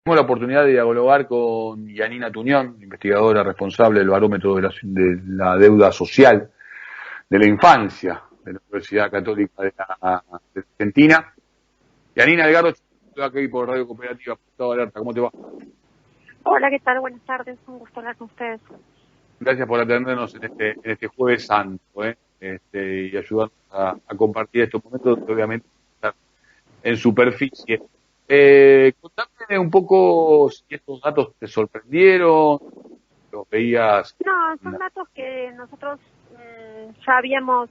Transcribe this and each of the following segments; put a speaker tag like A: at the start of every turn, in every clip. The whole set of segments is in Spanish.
A: Tengo la oportunidad de dialogar con Yanina Tuñón, investigadora responsable del barómetro de la deuda social de la infancia de la Universidad Católica de Argentina. Yanina, Edgardo, estoy aquí por Radio Cooperativa, por Estado de Alerta. ¿Cómo te va?
B: Hola, ¿qué tal? Buenas tardes, un gusto hablar con ustedes.
A: Gracias por atendernos en este Jueves Santo, y ayudarnos a compartir estos momentos, que obviamente están en superficie. Contame un poco si estos datos te sorprendieron, los veías.
B: No, son datos que nosotros ya habíamos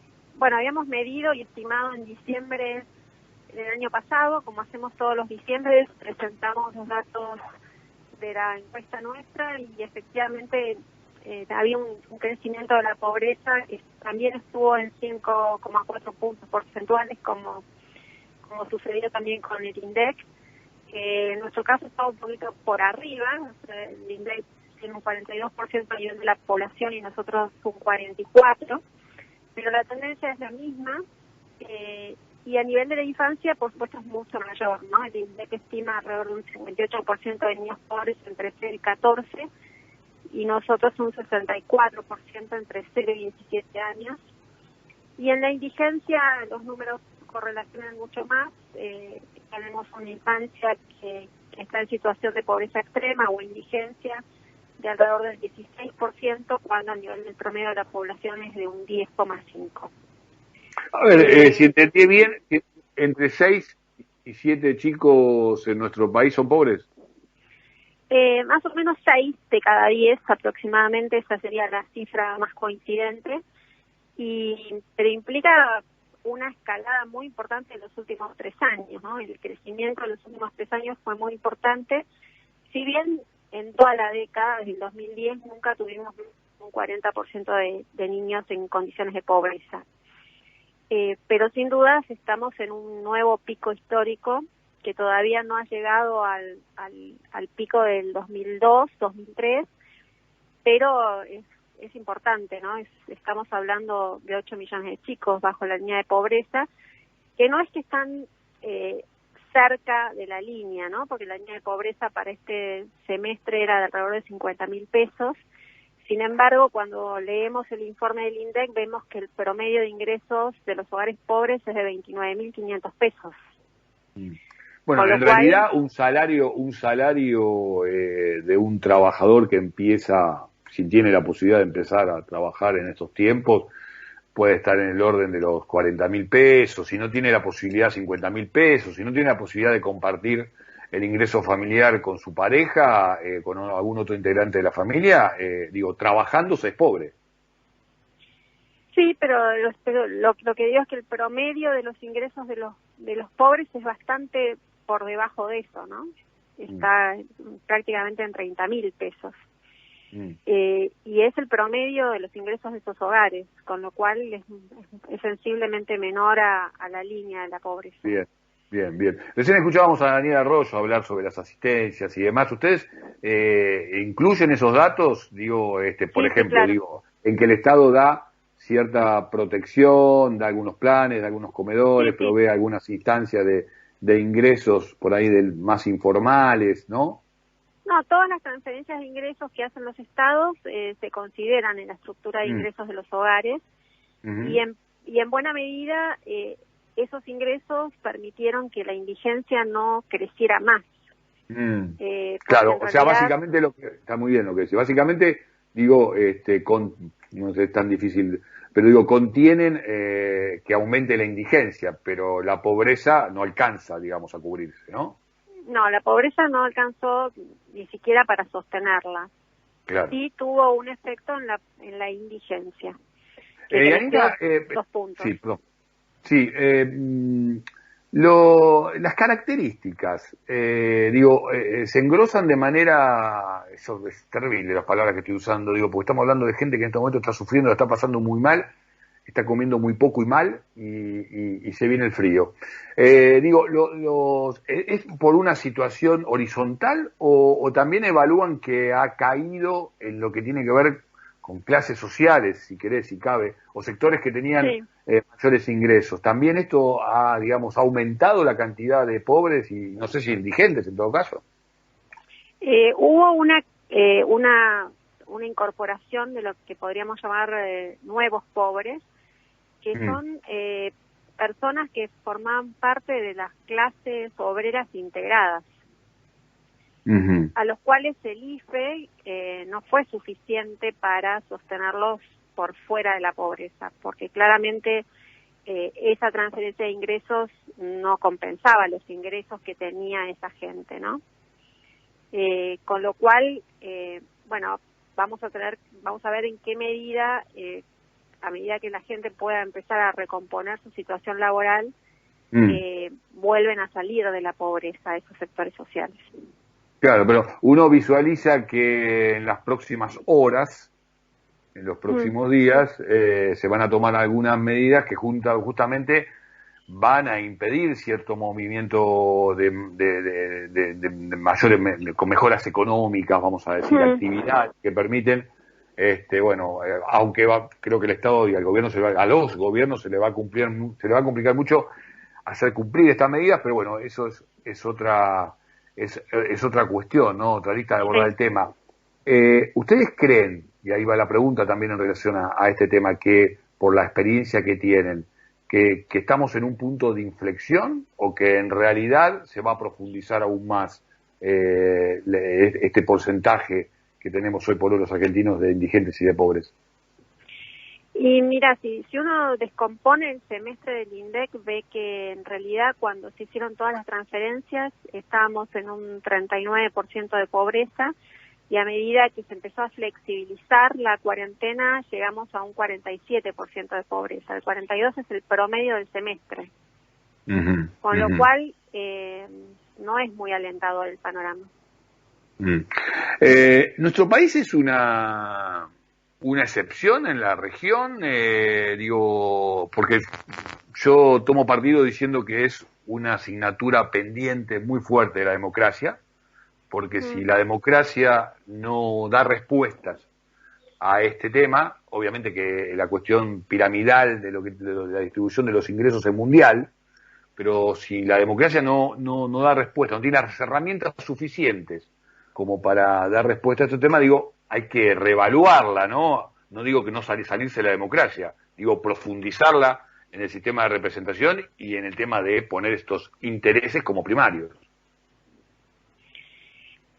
B: medido y estimado en diciembre del año pasado. Como hacemos todos los diciembres, presentamos los datos de la encuesta nuestra y efectivamente había un crecimiento de la pobreza que también estuvo en 5,4 puntos porcentuales, como sucedió también con el INDEC. En nuestro caso estaba un poquito por arriba, el INDEC tiene un 42% a nivel de la población y nosotros un 44%, pero la tendencia es la misma, y a nivel de la infancia, por supuesto, es mucho mayor, ¿no? El INDEC estima alrededor de un 58% de niños pobres entre 0 y 14, y nosotros un 64% entre 0 y 17 años. Y en la indigencia los números correlacionan mucho más. Tenemos una infancia que está en situación de pobreza extrema o indigencia de alrededor del 16%, cuando a nivel del promedio de la población es de un 10,5%.
A: A ver, si entendí bien, entre 6 y 7 chicos en nuestro país son pobres.
B: Más o menos 6 de cada 10 aproximadamente, esa sería la cifra más coincidente, pero implica una escalada muy importante en los últimos 3 años, ¿no? El crecimiento en los últimos 3 años fue muy importante, si bien en toda la década, desde el 2010, nunca tuvimos un 40% de niños en condiciones de pobreza. Pero sin dudas estamos en un nuevo pico histórico que todavía no ha llegado al pico del 2002, 2003, pero es importante, ¿no? Estamos hablando de 8 millones de chicos bajo la línea de pobreza, que no es que están cerca de la línea, ¿no? Porque la línea de pobreza para este semestre era de alrededor de 50.000 pesos. Sin embargo, cuando leemos el informe del INDEC, vemos que el promedio de ingresos de los hogares pobres es de 29.500 pesos.
A: Bueno, en realidad un salario de un trabajador que empieza, si tiene la posibilidad de empezar a trabajar en estos tiempos, puede estar en el orden de los 40.000 pesos, si no tiene la posibilidad 50.000 pesos, si no tiene la posibilidad de compartir el ingreso familiar con su pareja, con algún otro integrante de la familia, trabajando se es pobre.
B: Sí, pero lo que digo es que el promedio de los ingresos de los pobres es bastante por debajo de eso, ¿no? Está prácticamente en 30.000 pesos. Y es el promedio de los ingresos de esos hogares, con lo cual es sensiblemente menor a la línea de la pobreza.
A: Bien. Recién escuchábamos a Daniela Arroyo hablar sobre las asistencias y demás. ¿Ustedes incluyen esos datos? Por ejemplo,
B: claro.
A: en que el Estado da cierta protección, da algunos planes, da algunos comedores, provee algunas instancias de ingresos por ahí más informales, ¿no?
B: No, todas las transferencias de ingresos que hacen los estados se consideran en la estructura de ingresos de los hogares, y en buena medida esos ingresos permitieron que la indigencia no creciera más.
A: Claro, o sea, básicamente está muy bien lo que dice. Básicamente, no sé, es tan difícil, pero contienen que aumente la indigencia, pero la pobreza no alcanza, digamos, a cubrirse, ¿no?
B: No, la pobreza no alcanzó ni siquiera para sostenerla.
A: Claro.
B: Sí tuvo un efecto en la indigencia.
A: Yanina,
B: 2 puntos.
A: las características, se engrosan de manera, eso es terrible las palabras que estoy usando, porque estamos hablando de gente que en este momento está sufriendo, la está pasando muy mal, está comiendo muy poco y mal, y se viene el frío. ¿Es por una situación horizontal o también evalúan que ha caído en lo que tiene que ver con clases sociales, si querés, si cabe, o sectores que tenían mayores ingresos? ¿También esto ha, aumentado la cantidad de pobres y no sé si indigentes en todo caso?
B: Hubo una incorporación de lo que podríamos llamar nuevos pobres, que son personas que formaban parte de las clases obreras integradas, a los cuales el IFE no fue suficiente para sostenerlos por fuera de la pobreza, porque claramente esa transferencia de ingresos no compensaba los ingresos que tenía esa gente, ¿no? Con lo cual, bueno, vamos a ver en qué medida, a medida que la gente pueda empezar a recomponer su situación laboral, vuelven a salir de la pobreza esos sectores sociales.
A: Claro, pero uno visualiza que en las próximas horas, en los próximos días, se van a tomar algunas medidas que justamente van a impedir cierto movimiento con mejoras económicas, vamos a decir, actividad que permiten, aunque creo que el Estado y al gobierno a los gobiernos se le va a complicar mucho hacer cumplir estas medidas, pero bueno, eso es otra cuestión, ¿no? Otra lista de abordar el tema. ¿Ustedes creen, y ahí va la pregunta también en relación a este tema, que por la experiencia que tienen, que estamos en un punto de inflexión o que en realidad se va a profundizar aún más este porcentaje que tenemos hoy por hoy los argentinos de indigentes y de pobres?
B: Y mira, si uno descompone el semestre del INDEC, ve que en realidad cuando se hicieron todas las transferencias estábamos en un 39% de pobreza, y a medida que se empezó a flexibilizar la cuarentena llegamos a un 47% de pobreza. El 42% es el promedio del semestre. Con lo cual no es muy alentador el panorama.
A: Nuestro país es una excepción en la región, porque yo tomo partido diciendo que es una asignatura pendiente muy fuerte de la democracia, porque si la democracia no da respuestas a este tema, obviamente que la cuestión piramidal de la distribución de los ingresos es mundial, pero si la democracia no da respuesta, no tiene las herramientas suficientes como para dar respuesta a este tema, hay que reevaluarla, ¿no? No digo que no salirse de la democracia, digo profundizarla en el sistema de representación y en el tema de poner estos intereses como primarios.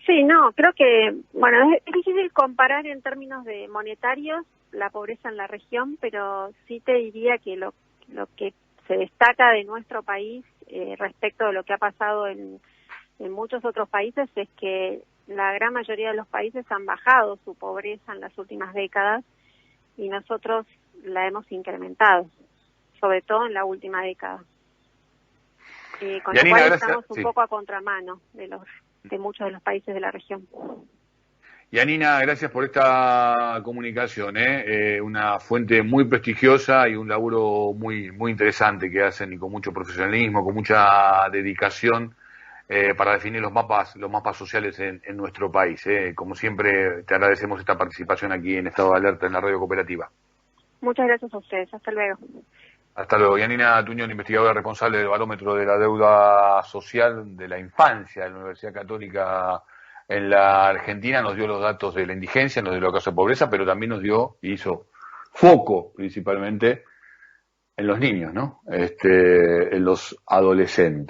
B: Sí, no, creo que, bueno, es difícil comparar en términos de monetarios la pobreza en la región, pero sí te diría que lo que se destaca de nuestro país respecto de lo que ha pasado en muchos otros países es que la gran mayoría de los países han bajado su pobreza en las últimas décadas y nosotros la hemos incrementado, sobre todo en la última década. Con lo cual estamos un poco a contramano de muchos de los países de la región.
A: Yanina, gracias por esta comunicación, una fuente muy prestigiosa y un laburo muy interesante que hacen y con mucho profesionalismo, con mucha dedicación para definir los mapas sociales en nuestro país. Como siempre, te agradecemos esta participación aquí en Estado de Alerta en la Radio Cooperativa.
B: Muchas gracias a ustedes. Hasta luego.
A: Hasta luego. Yanina Tuñón, investigadora responsable del Barómetro de la Deuda Social de la Infancia de la Universidad Católica en la Argentina, nos dio los datos de la indigencia, nos dio los casos de pobreza, pero también hizo foco principalmente en los niños, ¿no? En los adolescentes.